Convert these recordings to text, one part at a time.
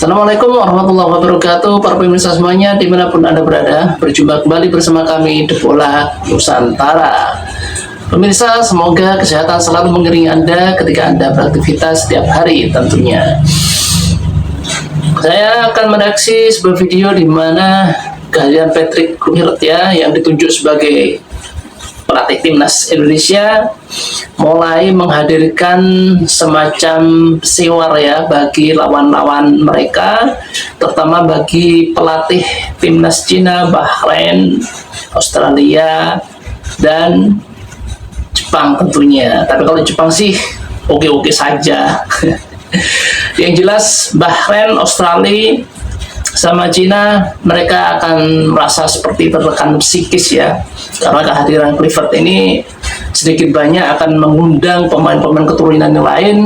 Assalamualaikum warahmatullahi wabarakatuh. Para pemirsa semuanya dimanapun Anda berada, berjumpa kembali bersama kami The Bola Nusantara. Pemirsa, semoga kesehatan selalu mengiringi Anda ketika Anda beraktivitas setiap hari tentunya. Saya akan mereaksi sebuah video di mana kehadiran Patrick Kluivert yang ditunjuk sebagai pelatih timnas Indonesia mulai menghadirkan semacam sewar bagi lawan-lawan mereka, terutama bagi pelatih timnas Cina, Bahrain, Australia, dan Jepang tentunya. Tapi kalau Jepang sih oke-oke saja. Yang jelas Bahrain, Australia, sama Cina, mereka akan merasa seperti tertekan psikis karena kehadiran Kluivert ini sedikit banyak akan mengundang pemain-pemain keturunan yang lain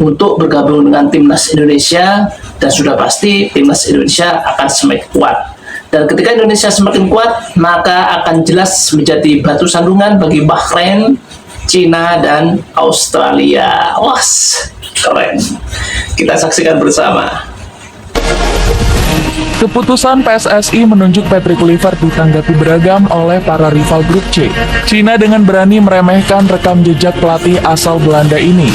untuk bergabung dengan timnas Indonesia, dan sudah pasti timnas Indonesia akan semakin kuat. Dan ketika Indonesia semakin kuat, maka akan jelas menjadi batu sandungan bagi Bahrain, Cina, dan Australia. Wah, keren. Kita saksikan bersama. Keputusan PSSI menunjuk Patrick Kluivert ditanggapi beragam oleh para rival grup C. Cina dengan berani meremehkan rekam jejak pelatih asal Belanda ini.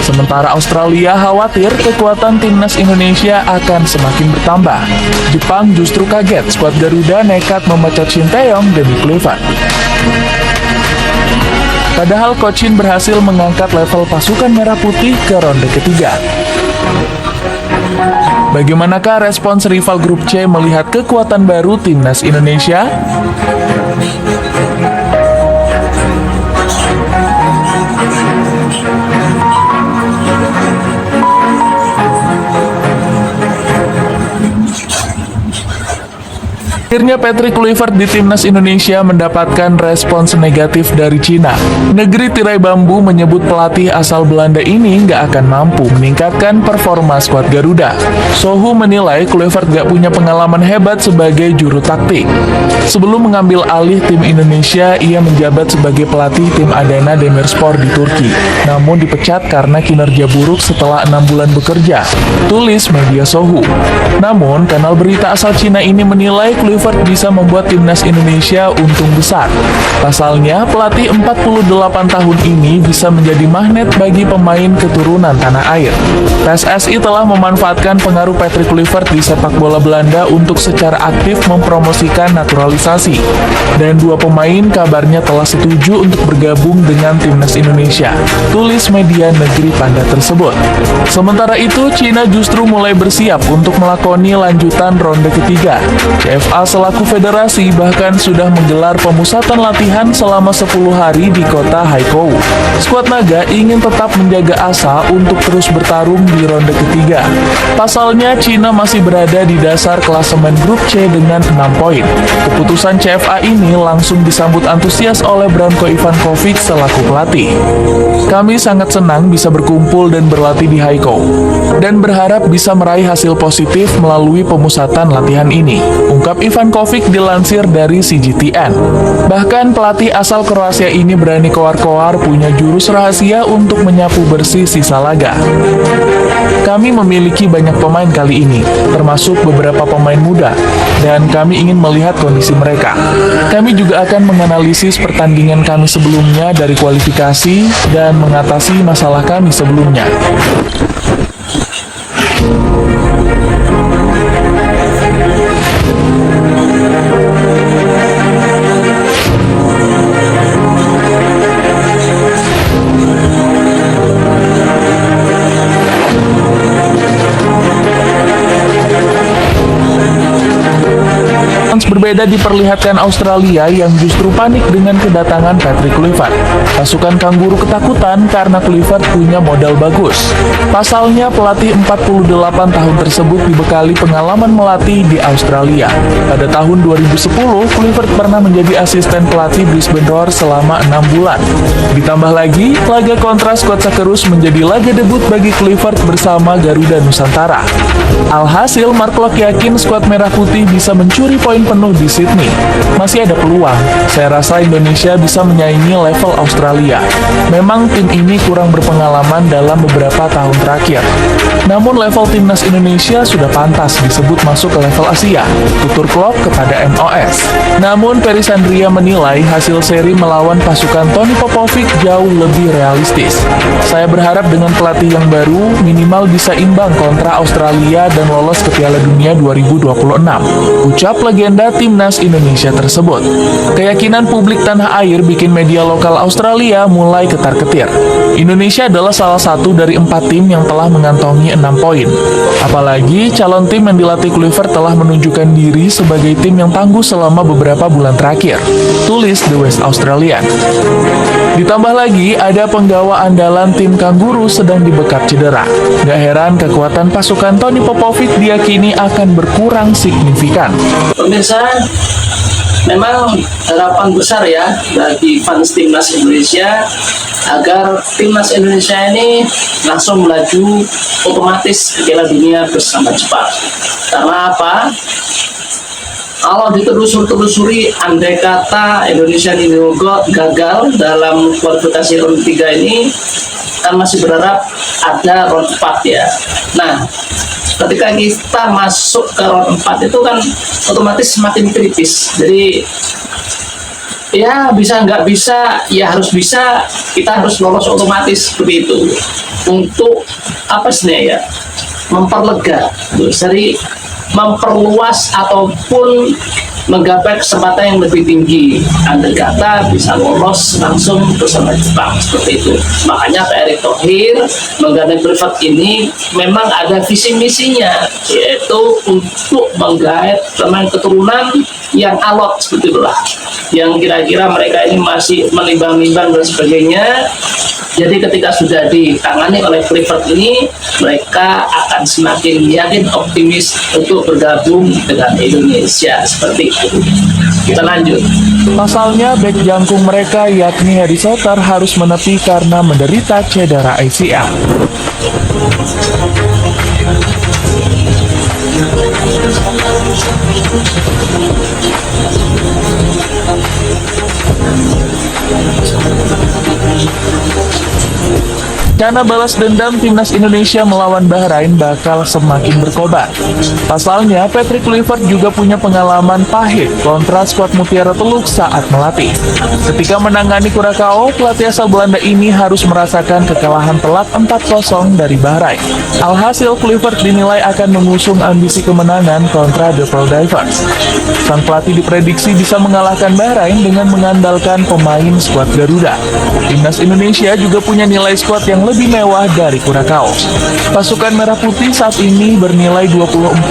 Sementara Australia khawatir kekuatan timnas Indonesia akan semakin bertambah. Jepang justru kaget skuad Garuda nekat memecat Shin Tae-yong demi Kluivert. Padahal Coach Shin berhasil mengangkat level pasukan merah putih ke ronde ketiga. Bagaimanakah respons rival grup C melihat kekuatan baru timnas Indonesia? Akhirnya Patrick Kluivert di timnas Indonesia mendapatkan respons negatif dari Cina. Negeri tirai bambu menyebut pelatih asal Belanda ini nggak akan mampu meningkatkan performa skuad Garuda. Sohu menilai Kluivert nggak punya pengalaman hebat sebagai juru taktik. Sebelum mengambil alih tim Indonesia, ia menjabat sebagai pelatih tim Adana Demirspor di Turki. Namun dipecat karena kinerja buruk setelah 6 bulan bekerja, tulis media Sohu. Namun, kanal berita asal Cina ini menilai Kluivert bisa membuat timnas Indonesia untung besar. Pasalnya, pelatih 48 tahun ini bisa menjadi magnet bagi pemain keturunan tanah air. PSSI telah memanfaatkan pengaruh Patrick Kluivert di sepak bola Belanda untuk secara aktif mempromosikan naturalisasi. Dan dua pemain kabarnya telah setuju untuk bergabung dengan timnas Indonesia, tulis media negeri Panda tersebut. Sementara itu, Cina justru mulai bersiap untuk melakoni lanjutan ronde ketiga. CFA selaku federasi bahkan sudah menggelar pemusatan latihan selama 10 hari di kota Haikou. Skuad naga ingin tetap menjaga asa untuk terus bertarung di ronde ketiga. Pasalnya, Cina masih berada di dasar klasemen grup C dengan 6 poin. Keputusan CFA ini langsung disambut antusias oleh Branko Ivankovic selaku pelatih. Kami sangat senang bisa berkumpul dan berlatih di Haikou, dan berharap bisa meraih hasil positif melalui pemusatan latihan ini, ungkap Ivankovic dilansir dari CGTN. Bahkan pelatih asal Kroasia ini berani koar-koar punya jurus rahasia untuk menyapu bersih sisa laga. Kami memiliki banyak pemain kali ini, termasuk beberapa pemain muda, dan kami ingin melihat kondisi mereka. Kami juga akan menganalisis pertandingan kami sebelumnya dari kualifikasi dan mengatasi masalah kami sebelumnya. Berbeda diperlihatkan Australia yang justru panik dengan kedatangan Patrick Kluivert. Pasukan Kanguru ketakutan karena Kluivert punya modal bagus. Pasalnya, pelatih 48 tahun tersebut dibekali pengalaman melatih di Australia. Pada tahun 2010, Kluivert pernah menjadi asisten pelatih Brisbane Roar selama 6 bulan. Ditambah lagi, laga kontra skuad Socceroos menjadi laga debut bagi Kluivert bersama Garuda Nusantara. Alhasil, Mark Klok yakin skuad Merah Putih bisa mencuri poin penuh di Sydney. Masih ada peluang, saya rasa Indonesia bisa menyaingi level Australia. Memang tim ini kurang berpengalaman dalam beberapa tahun terakhir. Namun level timnas Indonesia sudah pantas disebut masuk ke level Asia, tutur Klok kepada MOS. Namun Ferry Sandria menilai hasil seri melawan pasukan Tony Popovic jauh lebih realistis. Saya berharap dengan pelatih yang baru minimal bisa imbang kontra Australia dan lolos ke Piala Dunia 2026, ucap legenda timnas Indonesia tersebut. Keyakinan publik tanah air bikin media lokal Australia mulai ketar-ketir. Indonesia adalah salah satu dari 4 tim yang telah mengantongi 6 poin. Apalagi calon tim yang dilatih Kluivert telah menunjukkan diri sebagai tim yang tangguh selama beberapa bulan terakhir, tulis The West Australian. Ditambah lagi, ada penggawa andalan tim Kangguru sedang dibekap cedera. Gak heran kekuatan pasukan Tony Popovic diyakini akan berkurang signifikan. Pemirsa, memang harapan besar ya bagi fans timnas Indonesia agar timnas Indonesia ini langsung melaju otomatis ke Piala Dunia bersama Jepang. Karena apa? Kalau ditelusuri, andai kata Indonesia ini gagal dalam kualifikasi round 3 ini, kan masih berharap ada round 4 ya. Nah, ketika kita masuk ke round 4 itu kan otomatis semakin kritis. Jadi, ya bisa nggak bisa, ya harus bisa, kita harus lolos otomatis seperti itu. Untuk apa sih ya? Memperlega, jadi memperluas ataupun menggapai kesempatan yang lebih tinggi. Andai kata bisa lolos langsung bersama Jepang seperti itu. Makanya Pak Erick Thohir menggandeng Kluivert ini memang ada visi misinya, yaitu untuk menggait pemain keturunan yang alot seperti itulah, yang kira-kira mereka ini masih menimbang-nimbang dan sebagainya. Jadi ketika sudah ditangani oleh Kluivert ini, mereka akan semakin yakin, optimis untuk bergabung dengan Indonesia seperti itu. Kita lanjut. Pasalnya, bek jangkung mereka yakni Hedi Soter harus menepi karena menderita cedera ACL. Karena balas dendam, timnas Indonesia melawan Bahrain bakal semakin berkobar. Pasalnya, Patrick Kluivert juga punya pengalaman pahit kontra skuad Mutiara Teluk saat melatih. Ketika menangani Curaçao, pelatih asal Belanda ini harus merasakan kekalahan telak 4-0 dari Bahrain. Alhasil, Kluivert dinilai akan mengusung ambisi kemenangan kontra The Pearl Divers. Sang pelatih diprediksi bisa mengalahkan Bahrain dengan mengandalkan pemain skuad Garuda. Timnas Indonesia juga punya nilai skuad yang lebih mewah dari Curaçao. Pasukan Merah Putih saat ini bernilai 24,65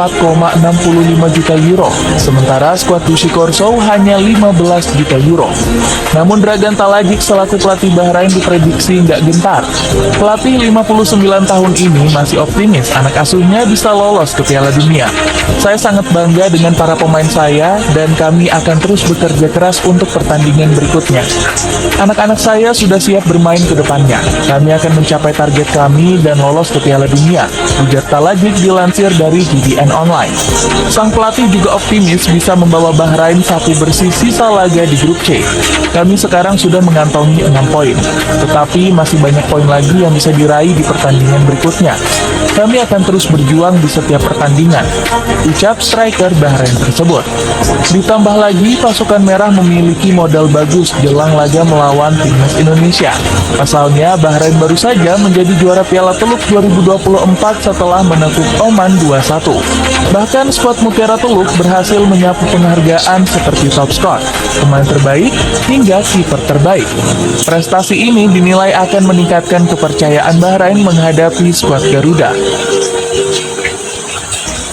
juta euro, sementara skuad Dushi Corso hanya 15 juta euro. Namun Dragan Talagic selaku pelatih Bahrain diprediksi nggak gentar. Pelatih 59 tahun ini masih optimis anak asuhnya bisa lolos ke Piala Dunia. Saya sangat bangga dengan para pemain saya dan kami akan terus bekerja keras untuk pertandingan berikutnya. Anak-anak saya sudah siap bermain ke depannya. Kami akan mencapai target kami dan lolos ke Piala Dunia, ujar Talagic dilansir dari GDN Online. Sang pelatih juga optimis bisa membawa Bahrain sapu bersih sisa laga di grup C. Kami sekarang sudah mengantongi 6 poin, tetapi masih banyak poin lagi yang bisa diraih di pertandingan berikutnya. Kami akan terus berjuang di setiap pertandingan, ucap striker Bahrain tersebut. Ditambah lagi, pasukan merah memiliki modal bagus jelang laga melawan timnas Indonesia. Pasalnya, Bahrain baru saja menjadi juara Piala Teluk 2024 setelah menekuk Oman 2-1. Bahkan skuad Mutiara Teluk berhasil menyapu penghargaan seperti top skor, pemain terbaik, hingga kiper terbaik. Prestasi ini dinilai akan meningkatkan kepercayaan Bahrain menghadapi skuad Garuda.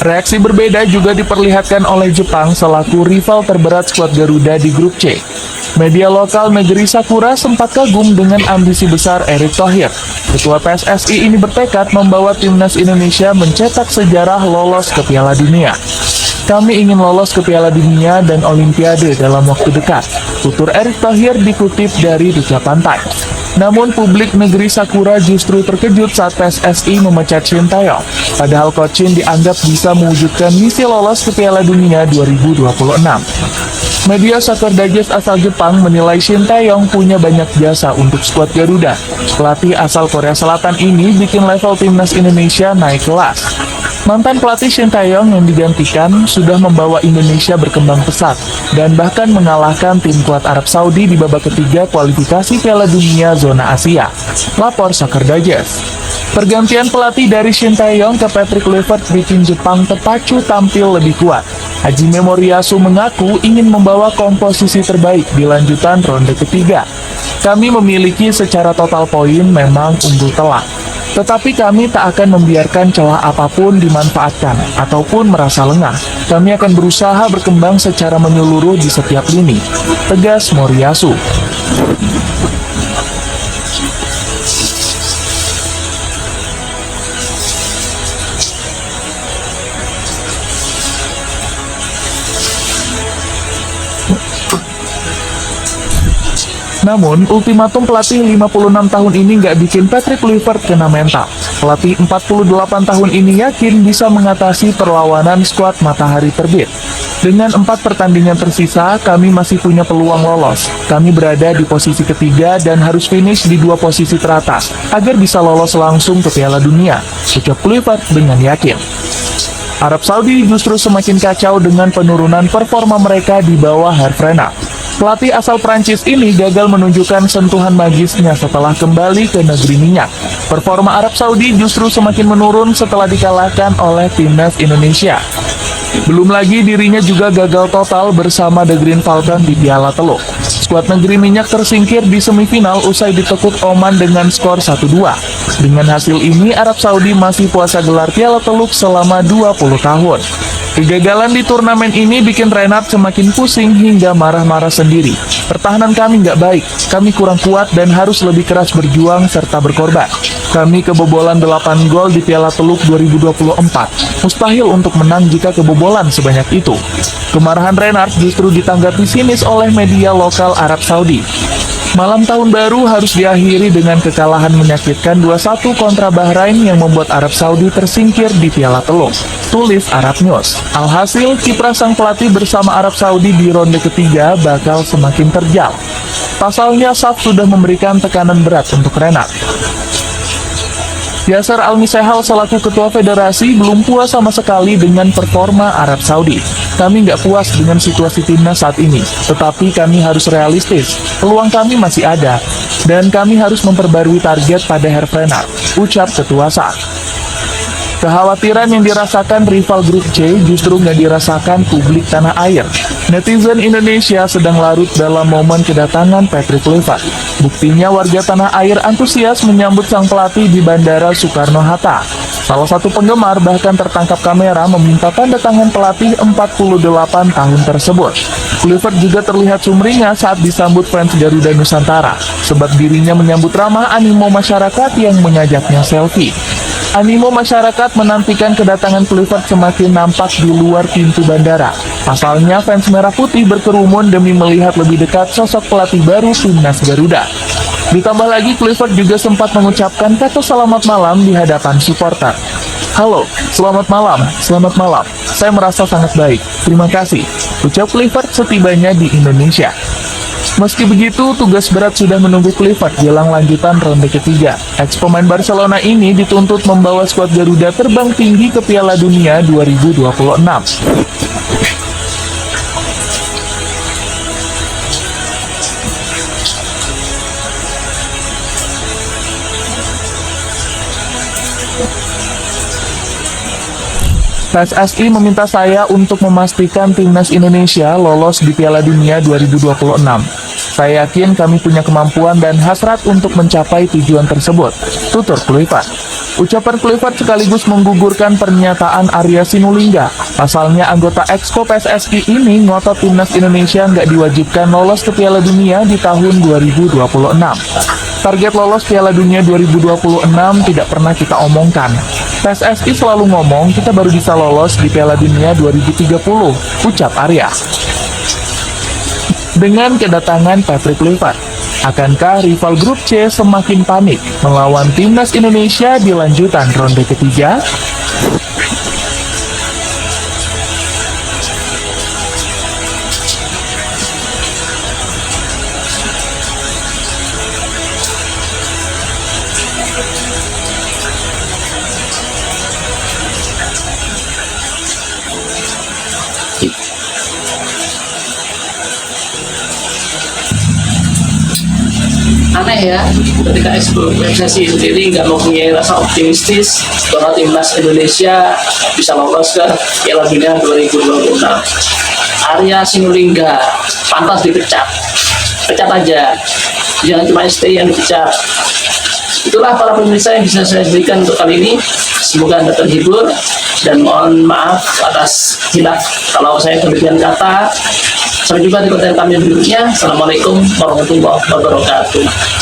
Reaksi berbeda juga diperlihatkan oleh Jepang selaku rival terberat skuad Garuda di grup C. Media lokal negeri Sakura sempat kagum dengan ambisi besar Erick Thohir. Ketua PSSI ini bertekad membawa timnas Indonesia mencetak sejarah lolos ke Piala Dunia. Kami ingin lolos ke Piala Dunia dan Olimpiade dalam waktu dekat, tutur Erick Thohir dikutip dari Decapan Times. Namun publik negeri Sakura justru terkejut saat PSSI memecat Shin Taeyong. Padahal Coach Shin dianggap bisa mewujudkan misi lolos ke Piala Dunia 2026. Media Soccer Digest asal Jepang menilai Shin Taeyong punya banyak jasa untuk skuad Garuda. Pelatih asal Korea Selatan ini bikin level timnas Indonesia naik kelas. Mantan pelatih Shin Taeyong yang digantikan sudah membawa Indonesia berkembang pesat dan bahkan mengalahkan tim kuat Arab Saudi di babak ketiga kualifikasi Piala Dunia zona Asia. Lapor Soccer Digest. Pergantian pelatih dari Shin Taeyong ke Patrick Kluivert bikin Jepang terpacu tampil lebih kuat. Hajime Moriyasu mengaku ingin membawa komposisi terbaik di lanjutan ronde ketiga. Kami memiliki secara total poin memang unggul telak. Tetapi kami tak akan membiarkan celah apapun dimanfaatkan ataupun merasa lengah. Kami akan berusaha berkembang secara menyeluruh di setiap lini, tegas Moriyasu. Namun, ultimatum pelatih 56 tahun ini nggak bikin Patrick Kluivert kena mental. Pelatih 48 tahun ini yakin bisa mengatasi perlawanan skuad Matahari Terbit. Dengan 4 pertandingan tersisa, kami masih punya peluang lolos. Kami berada di posisi ketiga dan harus finish di 2 posisi teratas, agar bisa lolos langsung ke Piala Dunia, ucap Kluivert dengan yakin. Arab Saudi justru semakin kacau dengan penurunan performa mereka di bawah Herve Renard. Pelatih asal Prancis ini gagal menunjukkan sentuhan magisnya setelah kembali ke negeri minyak. Performa Arab Saudi justru semakin menurun setelah dikalahkan oleh timnas Indonesia. Belum lagi dirinya juga gagal total bersama The Green Falcon di Piala Teluk. Skuad negeri minyak tersingkir di semifinal usai ditekuk Oman dengan skor 1-2. Dengan hasil ini, Arab Saudi masih puasa gelar Piala Teluk selama 20 tahun. Kegagalan di turnamen ini bikin Renard semakin pusing hingga marah-marah sendiri. Pertahanan kami nggak baik, kami kurang kuat dan harus lebih keras berjuang serta berkorban. Kami kebobolan 8 gol di Piala Teluk 2024. Mustahil untuk menang jika kebobolan sebanyak itu. Kemarahan Renard justru ditanggapi sinis oleh media lokal Arab Saudi. Malam tahun baru harus diakhiri dengan kekalahan menyakitkan 2-1 kontra Bahrain yang membuat Arab Saudi tersingkir di Piala Teluk, tulis Arab News. Alhasil, kiprah sang pelatih bersama Arab Saudi di ronde ketiga bakal semakin terjal. Pasalnya, SAF sudah memberikan tekanan berat untuk Renard. Yasser Al-Misehal selaku ketua federasi belum puas sama sekali dengan performa Arab Saudi. Kami nggak puas dengan situasi timnas saat ini, tetapi kami harus realistis. Peluang kami masih ada, dan kami harus memperbarui target pada Herve Renard, ucap ketua SAF. Kekhawatiran yang dirasakan rival grup C justru nggak dirasakan publik tanah air. Netizen Indonesia sedang larut dalam momen kedatangan Patrick Kluivert. Buktinya warga tanah air antusias menyambut sang pelatih di Bandara Soekarno-Hatta. Salah satu penggemar bahkan tertangkap kamera meminta tanda tangan pelatih 48 tahun tersebut. Kluivert juga terlihat sumringah saat disambut fans Garuda Nusantara, sebab dirinya menyambut ramah animo masyarakat yang mengajaknya selfie. Animo masyarakat menantikan kedatangan Kluivert semakin nampak di luar pintu bandara. Pasalnya, fans Merah Putih berkerumun demi melihat lebih dekat sosok pelatih baru timnas Garuda. Ditambah lagi, Kluivert juga sempat mengucapkan kata selamat malam di hadapan supporter. Halo, selamat malam, saya merasa sangat baik, terima kasih, ucap Kluivert setibanya di Indonesia. Meski begitu, tugas berat sudah menunggu Kluivert jelang lanjutan ronde ketiga. Ex-pemain Barcelona ini dituntut membawa skuad Garuda terbang tinggi ke Piala Dunia 2026. PSSI meminta saya untuk memastikan timnas Indonesia lolos di Piala Dunia 2026. Saya yakin kami punya kemampuan dan hasrat untuk mencapai tujuan tersebut, tutur Kluivert. Ucapan Kluivert sekaligus menggugurkan pernyataan Arya Sinulinga. Pasalnya anggota Exco PSSI ini ngotot timnas Indonesia nggak diwajibkan lolos ke Piala Dunia di tahun 2026. Target lolos Piala Dunia 2026 tidak pernah kita omongkan. PSSI selalu ngomong kita baru bisa lolos di Piala Dunia 2030, ucap Arya. Dengan kedatangan Patrick Kluivert, Akankah rival grup C semakin panik melawan timnas Indonesia di lanjutan ronde ketiga? Aneh ya, ketika PSSI sendiri nggak mempunyai rasa optimistis bahwa timnas Indonesia bisa lolos ke Piala Dunia 2026. Arya Sinulinga pantas dipecat, pecat aja, jangan cuma STI yang dipecat. Itulah para pemirsa yang bisa saya berikan untuk kali ini. Semoga Anda terhibur dan mohon maaf atas hilaf kalau saya berlebihan kata. Sampai jumpa di konten kami berikutnya. Assalamualaikum warahmatullahi wabarakatuh.